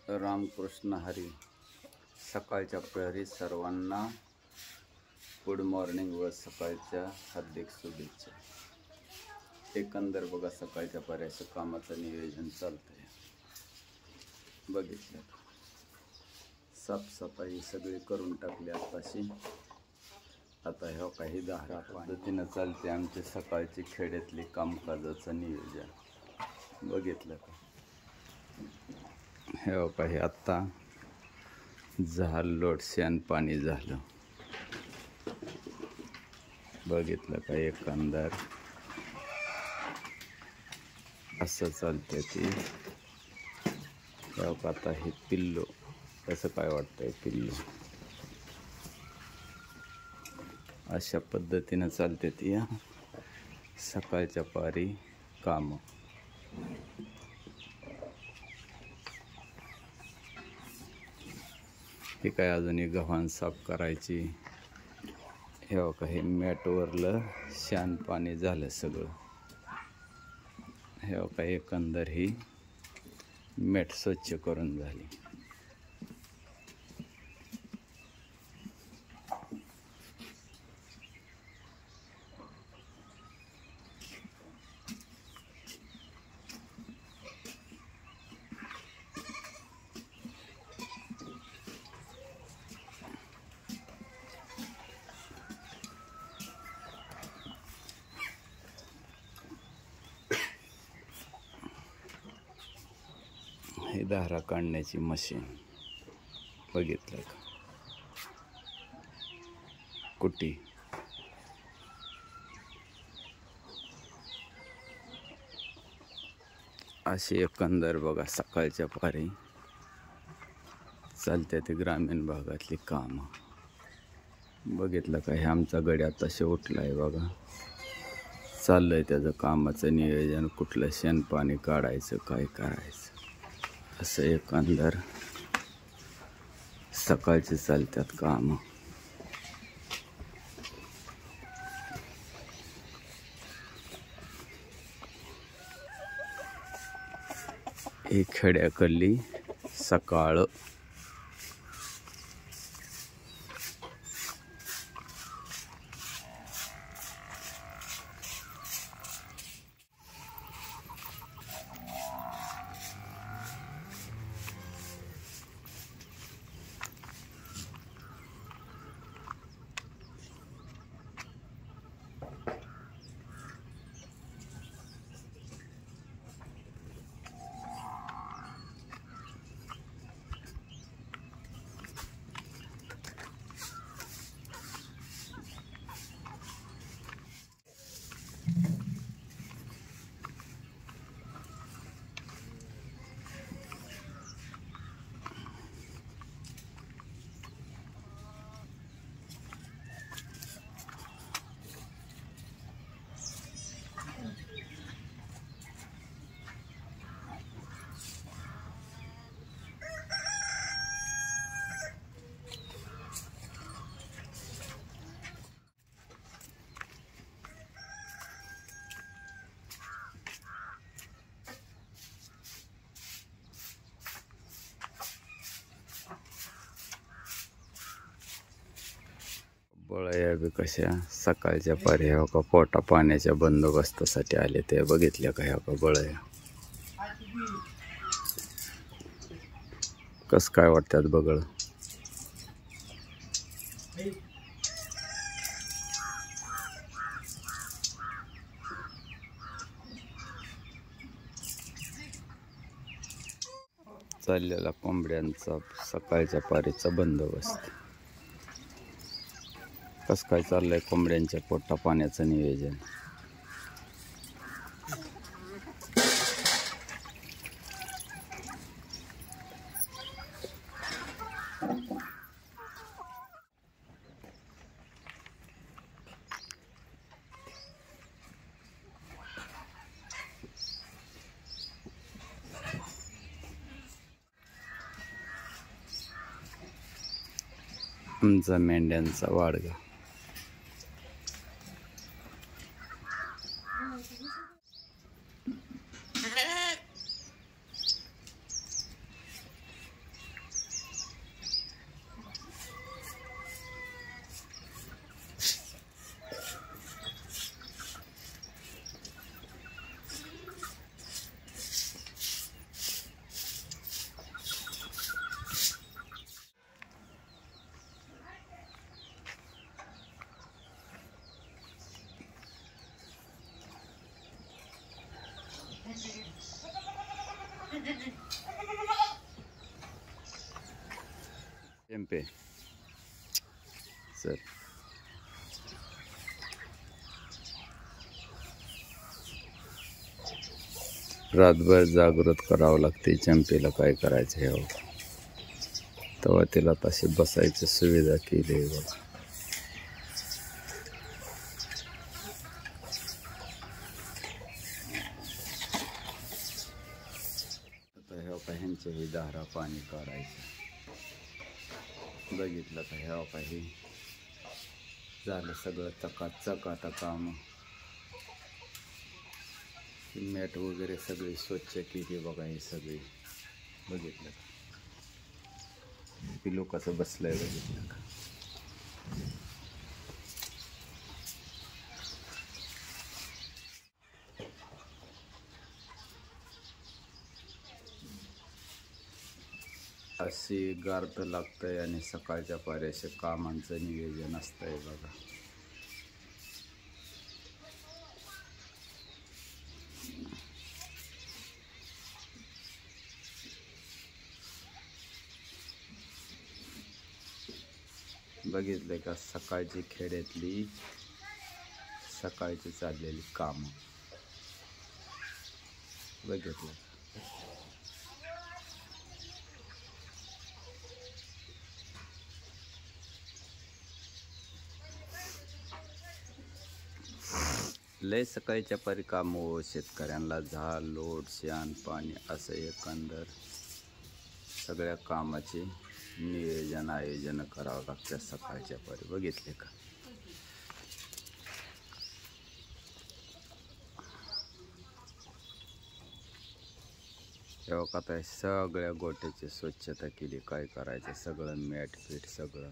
रामकृष्ण हरी. सकाळच्या प्रहरी सर्वांना गुड मॉर्निंग व सकाळच्या हार्दिक शुभेच्छा. एकंदर बघा सकाळच्या पर्याय कामाचं नियोजन चालतंय. बघितलं साफसफाई सगळी करून टाकली आताशी. आता ह्या काही दारा पद्धतीनं चालते आमचे सकाळची खेड्यातली कामकाजाचं नियोजन. बघितलं का हे काही आत्ता झालं लोट शेण पाणी झालं. बघितलं का एकंदर असं चालते ती. आता हे पिल्लू कसं काय वाटतंय पिल्लू अशा पद्धतीनं चालते ती सकाळच्या पारी काम. हे काय अजूनही गव्हाण साफ करायची. हे बघा हे मॅटवरलं शान पाणी झालं सगळं. हे बघा एकंदर ही मॅट स्वच्छ करून झाली. हे दारा काढण्याची मशीन. बघितलं का कुटी. अशी एकंदर बघा सकाळच्या पारी चालते ते ग्रामीण भागातली कामं. बघितलं का हे आमचा गडी आताशी उठलाय बघा. चाललंय त्याचं कामाचं नियोजन. कुठलं शेण पाणी काढायचं काय करायचं असं एकंदर सकाळचे चालतात कामं. ही खेड्याकडली सकाळ. बळया बी कशा सकाळच्या पारी ह्या का पोटा पाण्याच्या बंदोबस्तासाठी आले ते. बघितल्या का ह्या का बळया कस काय वाटतात बघळ. चाललेला कोंबड्यांचा सकाळच्या पारीचा बंदोबस्त. कसं काय चाललंय कोंबड्यांच्या पोटा पाण्याचं नियोजन. आमचा मेंढ्यांचा वाडगा. चंपे सर रातभर जागृत करावं लागते चंपेला काय करायचं हे तेव्हा तिला तशी बसायची सुविधा केली आहे बघा. आता ह्या ह्यांच्याही दारा पाणी काढायचं बघितलं का ह्या काही झालं सगळं चकाचक. आता काम मॅट वगैरे सगळी स्वच्छ केली बघा. हे सगळी बघितलं का पिलू कसं बसलंय बघितलं का. अशी गारत लागतंय आणि सकाळच्या पाऱ्याचे कामांचं नियोजन असतंय बघा. बघितलं का सकाळची खेड्यातली सकाळची चाललेली कामं बघितलं. लय सकाळच्या परी काम हो शेतकऱ्यांना झाड लोट शान पाणी असं एकंदर सगळ्या कामाचे नियोजन आयोजन करावं लागतं सकाळच्या परी बघितले का. तेव्हा आता सगळ्या गोट्याची स्वच्छता केली. काय करायचं सगळं मॅट पीठ सगळं